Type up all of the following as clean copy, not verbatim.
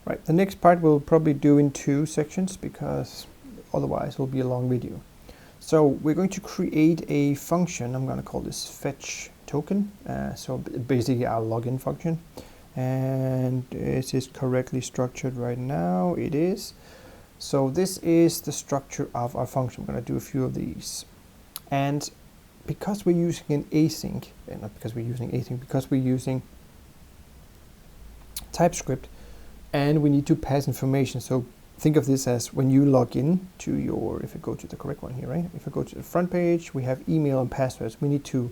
Right, the next part we'll probably do in 2 sections because otherwise it will be a long video. So we're going to create a function. I'm going to call this fetchToken. So basically our login function. And is this correctly structured right now? It is. So this is the structure of our function. I'm going to do a few of these. And because we're using an async, not because we're using async, because we're using TypeScript, and we need to pass information. So think of this as when you log in to your, if I go to the correct one here, right? If I go to the front page, we have email and passwords. We need to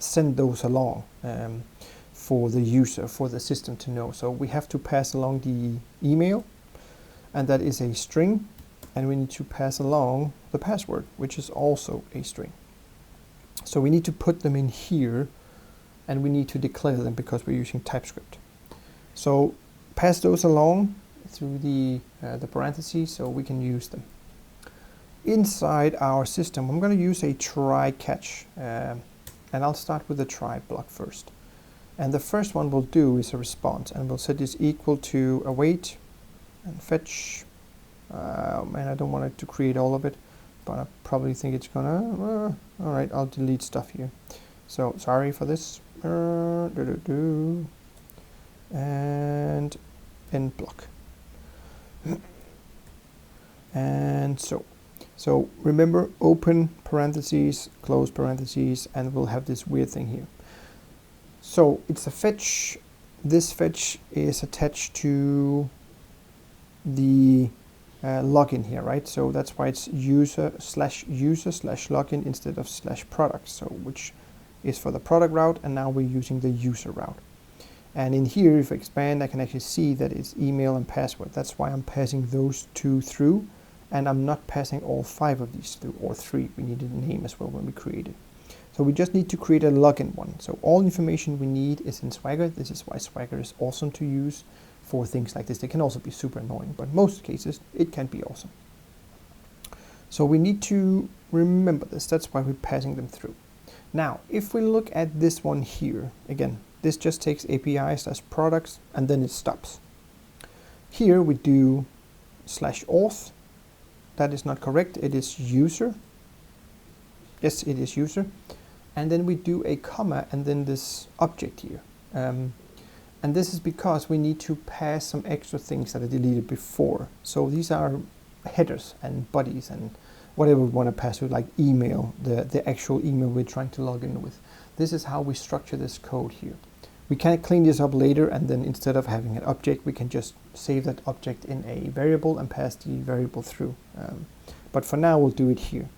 send those along for the user, for the system to know. So we have to pass along the email, and that is a string, and we need to pass along the password, which is also a string. So we need to put them in here, and we need to declare them because we're using TypeScript. So pass those along through the parentheses so we can use them. Inside our system, I'm going to use a try catch, and I'll start with the try block first. And the first one we'll do is a response, and we'll set this equal to await and fetch. Man, I don't want it to create all of it, but I probably think it's gonna. All right, I'll delete stuff here. So sorry for this. And end block. And so remember, open parentheses, close parentheses, and we'll have this weird thing here. So it's a fetch. This fetch is attached to the login here, right? So that's why it's user/login instead of /product. So which is for the product route, and now we're using the user route. And in here, if I expand, I can actually see that it's email and password. That's why I'm passing those 2 through, and I'm not passing all 5 of these through, or 3. We needed a name as well when we create it. So we just need to create a login one. So all information we need is in Swagger. This is why Swagger is awesome to use for things like this. They can also be super annoying, but in most cases, it can be awesome. So we need to remember this. That's why we're passing them through. Now, if we look at this one here, again, this just takes API/products, and then it stops. Here we do /auth. That is not correct. It is user. Yes, it is user. And then we do a comma and then this object here. And this is because we need to pass some extra things that I deleted before. So these are headers and bodies and whatever we want to pass through, like email, the actual email we're trying to log in with. This is how we structure this code here. We can clean this up later, and then instead of having an object, we can just save that object in a variable and pass the variable through. But for now, we'll do it here.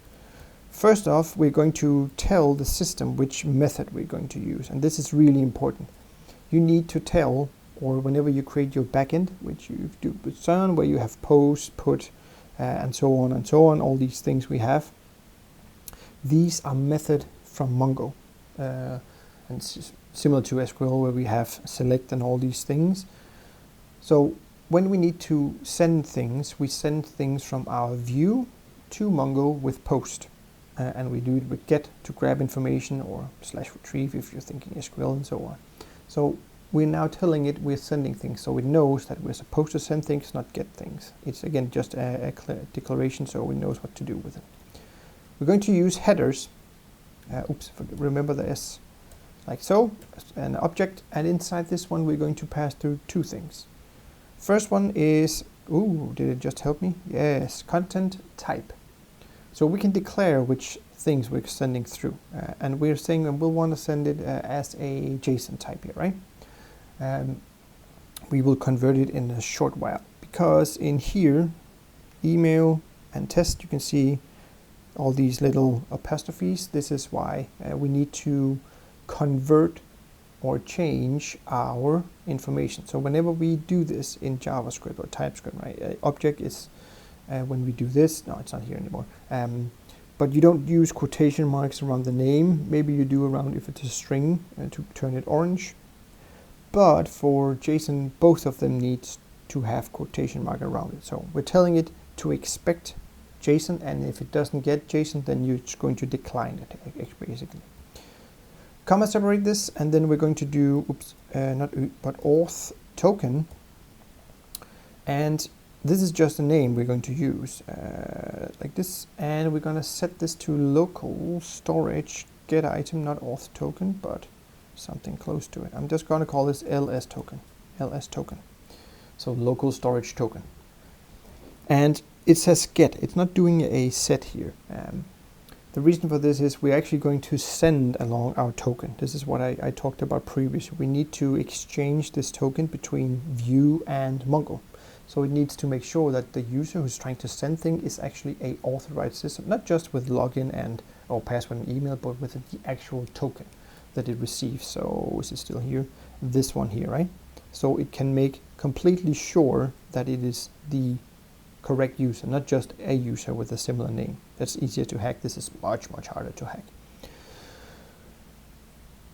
First off, we're going to tell the system which method we're going to use, and this is really important. You need to tell, or whenever you create your backend, which you do with Søren, where you have post, put, and so on, all these things we have. These are method from Mongo. And it's similar to SQL where we have select and all these things. So when we need to send things, we send things from our Vue to Mongo with post. And we do it with get to grab information, or /retrieve if you're thinking SQL and so on. So we're now telling it we're sending things, so it knows that we're supposed to send things, not get things. It's again just a declaration, so it knows what to do with it. We're going to use headers. Remember the S. Like so, an object, and inside this one we're going to pass through 2 things. First one is, did it just help me? Yes, content type. So we can declare which things we're sending through, and we're saying we'll want to send it as a JSON type here, right? We will convert it in a short while, because in here, email and test, you can see all these little apostrophes. This is why we need to convert or change our information. So whenever we do this in JavaScript or TypeScript, right, object is when we do this. No, it's not here anymore. But you don't use quotation marks around the name. Maybe you do around if it's a string to turn it orange. But for JSON, both of them needs to have quotation mark around it. So we're telling it to expect JSON, and if it doesn't get JSON, then you're just going to decline it, basically. Comma separate this, and then we're going to do, auth token, And this is just a name we're going to use, like this, and we're going to set this to local storage get item, not auth token, but something close to it. I'm just going to call this ls token, so local storage token. And it says get, it's not doing a set here. The reason for this is we're actually going to send along our token. This is what I talked about previously. We need to exchange this token between Vue and Mongo. So it needs to make sure that the user who's trying to send thing is actually a authorized system, not just with login and or password and email, but with the actual token that it receives. So is it still here? This one here, right? So it can make completely sure that it is the correct user, not just a user with a similar name. That's easier to hack. This is much, much harder to hack.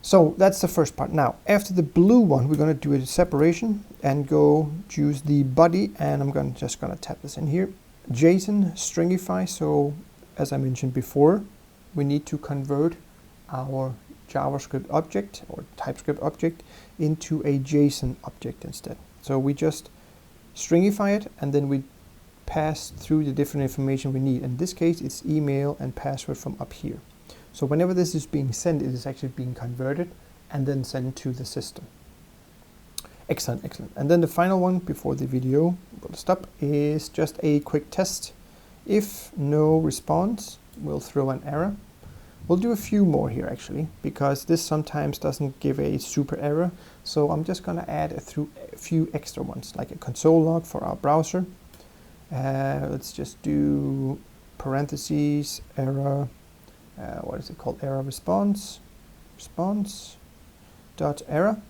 So that's the first part. Now, after the blue one, we're going to do a separation and go choose the body, and I'm just going to tap this in here. JSON stringify. So as I mentioned before, we need to convert our JavaScript object or TypeScript object into a JSON object instead. So we just stringify it, and then we pass through the different information we need. In this case, it's email and password from up here. So whenever this is being sent, it is actually being converted and then sent to the system. Excellent, excellent. And then the final one before the video will stop is just a quick test. If no response, we'll throw an error. We'll do a few more here actually, because this sometimes doesn't give a super error. So I'm just going to add a few extra ones, like a console log for our browser. Let's just do parentheses, error, what is it called? Error response dot error.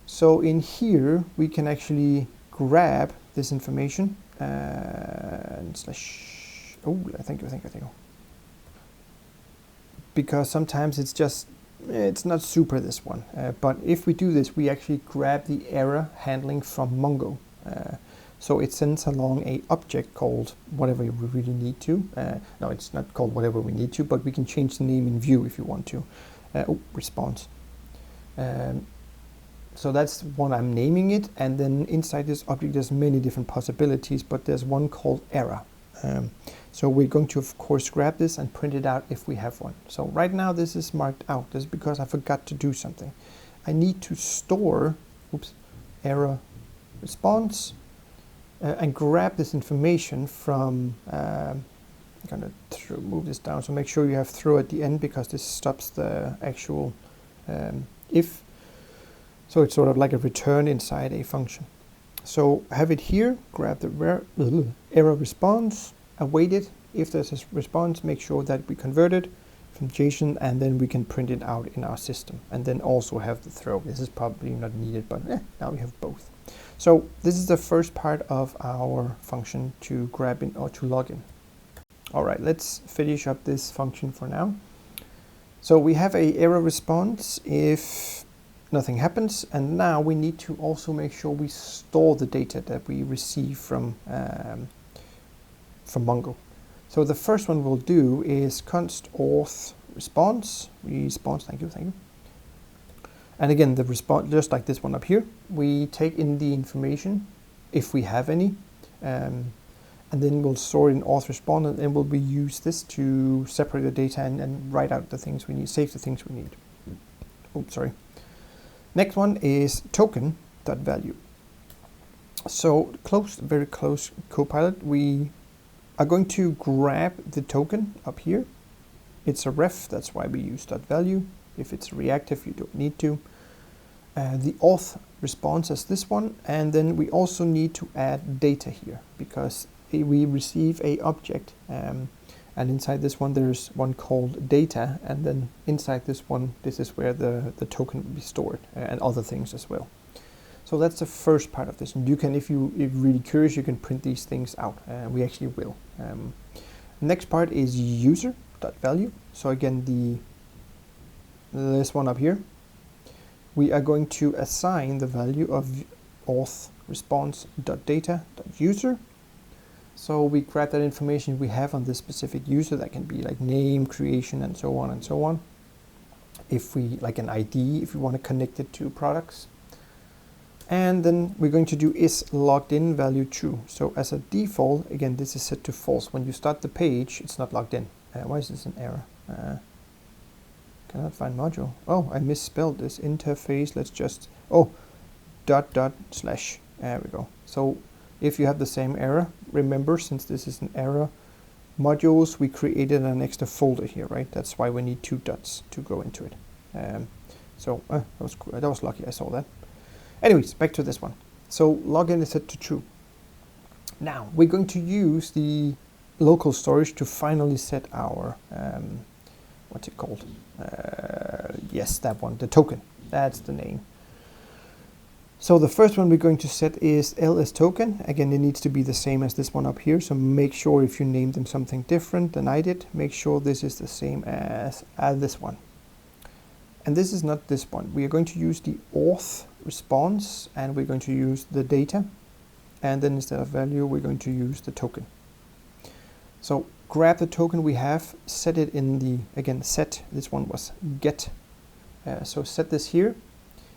So in here we can actually grab this information and slash. Oh, thank you. Because sometimes it's not super this one. But if we do this, we actually grab the error handling from Mongo. So it sends along a object called whatever we really need to. No, it's not called whatever we need to, but we can change the name in Vue if you want to. Response. So that's what I'm naming it. And then inside this object, there's many different possibilities, but there's one called error. So we're going to, of course, grab this and print it out if we have one. So right now, this is marked out. This is because I forgot to do something. I need to store, error response. And grab this information from, I'm going to move this down, so make sure you have throw at the end, because this stops the actual if. So it's sort of like a return inside a function. So have it here, grab the error response, await it. If there's a response, make sure that we convert it from JSON, and then we can print it out in our system. And then also have the throw. This is probably not needed, but now we have both. So this is the first part of our function to grab in or to log in. All right, let's finish up this function for now. So we have a error response if nothing happens, and now we need to also make sure we store the data that we receive from Mongo. So the first one we'll do is const auth response, thank you. And again, the response, just like this one up here, we take in the information, if we have any, and then we'll store in auth response, and then we'll use this to separate the data and write out the things we need, save the things we need. Oops, sorry. Next one is token.value. So very close Copilot, we are going to grab the token up here. It's a ref, that's why we use .value. If it's reactive, you don't need to. The auth response is this one, and then we also need to add data here, because we receive a object, and inside this one there's one called data, and then inside this one, this is where the token will be stored, and other things as well. So that's the first part of this, and you can, if you're really curious, you can print these things out. We actually will. Next part is user.value. So again, this one up here, we are going to assign the value of auth response.data.user. So we grab that information we have on this specific user. That can be like name, creation, and so on and so on. If we like an ID, if we want to connect it to products. And then we're going to do is logged in value true. So as a default, again, this is set to false. When you start the page, it's not logged in. Why is this an error? Cannot find module. Oh, I misspelled this interface. Let's just, /. There we go. So if you have the same error, remember, since this is an error, modules, we created an extra folder here, right? That's why we need 2 dots to go into it. That was lucky I saw that. Anyways, back to this one. So login is set to true. Now we're going to use the local storage to finally set our, what's it called? Yes, that one, the token. That's the name. So the first one we're going to set is ls token. Again, it needs to be the same as this one up here. So make sure if you name them something different than I did, make sure this is the same as this one. And this is not this one. We are going to use the auth response, and we're going to use the data. And then instead of value, we're going to use the token. So grab the token we have, set it in the, again, set, this one was get. So set this here.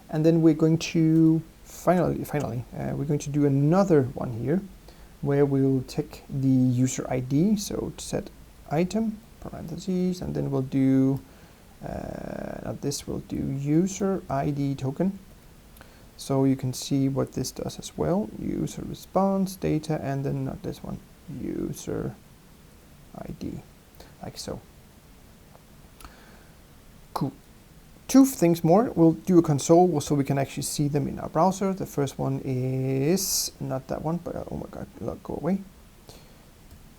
And then we're going to, finally, we're going to do another one here, where we'll take the user ID. So set item, parentheses, and then we'll do, this will do user ID token. So you can see what this does as well. User response, data, and then not this one, user ID, like so. Cool. 2 things more. We'll do a console so we can actually see them in our browser. The first one is not that one, but oh my god, go away.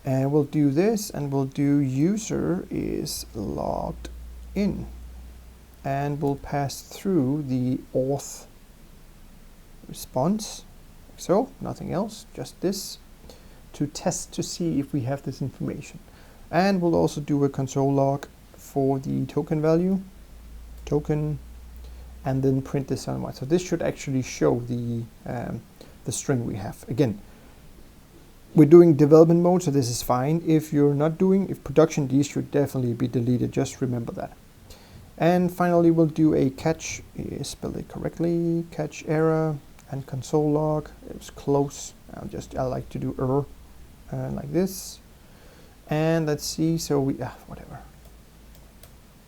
And we'll do this, and we'll do user is logged in, and we'll pass through the auth response, like so, nothing else, just this, to test to see if we have this information. And we'll also do a console log for the token value, token, and then print this on white. So this should actually show the string we have. Again, we're doing development mode, so this is fine. If you're not doing, if production, these should definitely be deleted. Just remember that. And finally, we'll do a catch, spell it correctly, catch error, and console log. It was close. I like to do error like this. And let's see, so we, whatever.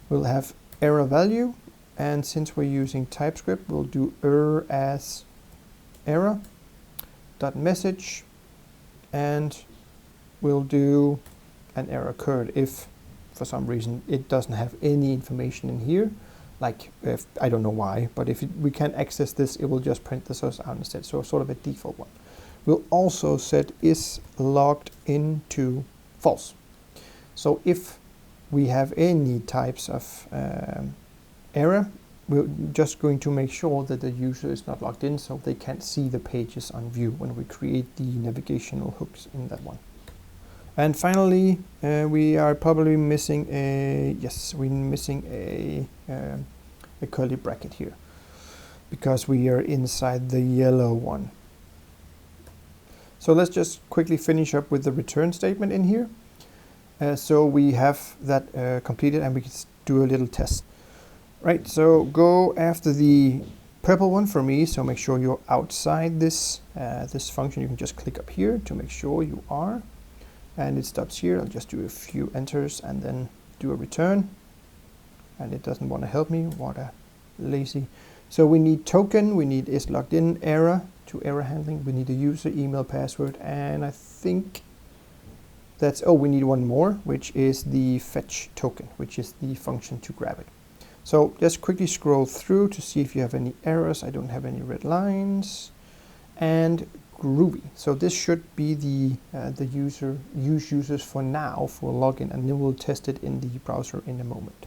We'll have error value, and since we're using TypeScript, we'll do error as error dot message, and we'll do an error occurred if for some reason it doesn't have any information in here, like if I don't know why, but if we can't access this, it will just print this out instead. So sort of a default one. We'll also set is logged into false. So if we have any types of error, we're just going to make sure that the user is not logged in, so they can't see the pages on Vue when we create the navigational hooks in that one. And finally, we are probably missing a curly bracket here, because we are inside the yellow one. So let's just quickly finish up with the return statement in here. So we have that completed, and we can do a little test. Right, so go after the purple one for me, so make sure you're outside this this function. You can just click up here to make sure you are, and it stops here. I'll just do a few enters and then do a return, and it doesn't want to help me. What a lazy. So we need token, we need is logged in error to error handling, we need a user email password, and I think that's, oh, we need one more, which is the fetchToken, which is the function to grab it. So just quickly scroll through to see if you have any errors. I don't have any red lines. And Groovy. So this should be the users for now for login, and then we'll test it in the browser in a moment.